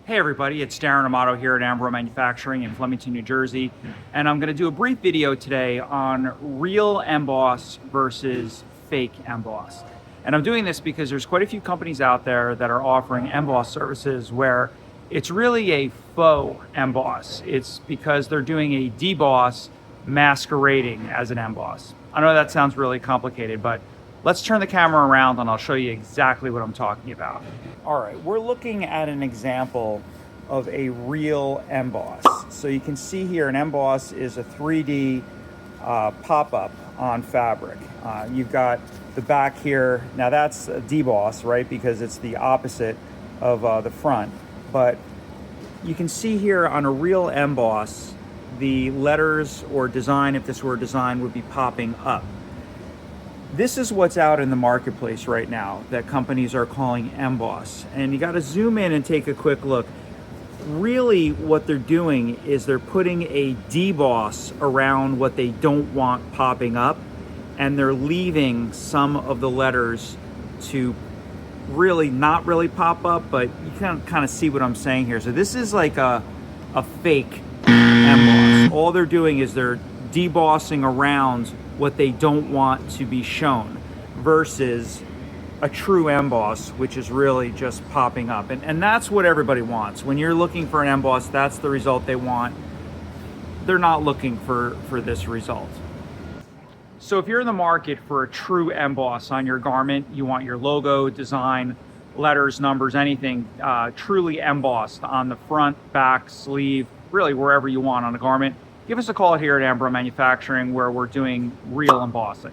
Hey everybody, it's Darren Amato here at AMBRO Manufacturing in Flemington, New Jersey, and I'm going to do a brief video today on real emboss versus fake emboss. And I'm doing this because there's quite a few companies out there that are offering emboss services where it's really a faux emboss. It's because they're doing a deboss masquerading as an emboss. I know that sounds really complicated, but let's turn the camera around and I'll show you exactly what I'm talking about. All right, we're looking at an example of a real emboss. So you can see here an emboss is a 3D pop-up on fabric. You've got the back here. Now that's a deboss, right? Because it's the opposite of the front. But you can see here on a real emboss, the letters or design, if this were a design, would be popping up. This is what's out in the marketplace right now that companies are calling emboss. And you got to zoom in and take a quick look. Really what they're doing is they're putting a deboss around what they don't want popping up, and they're leaving some of the letters to really not really pop up, but you can kind of see what I'm saying here. So this is like a fake emboss. All they're doing is they're debossing around what they don't want to be shown versus a true emboss, which is really just popping up. And that's what everybody wants. When you're looking for an emboss, that's the result they want. They're not looking for this result. So if you're in the market for a true emboss on your garment, you want your logo, design, letters, numbers, anything truly embossed on the front, back, sleeve, really wherever you want on a garment, give us a call here at AMBRO Manufacturing where we're doing real embossing.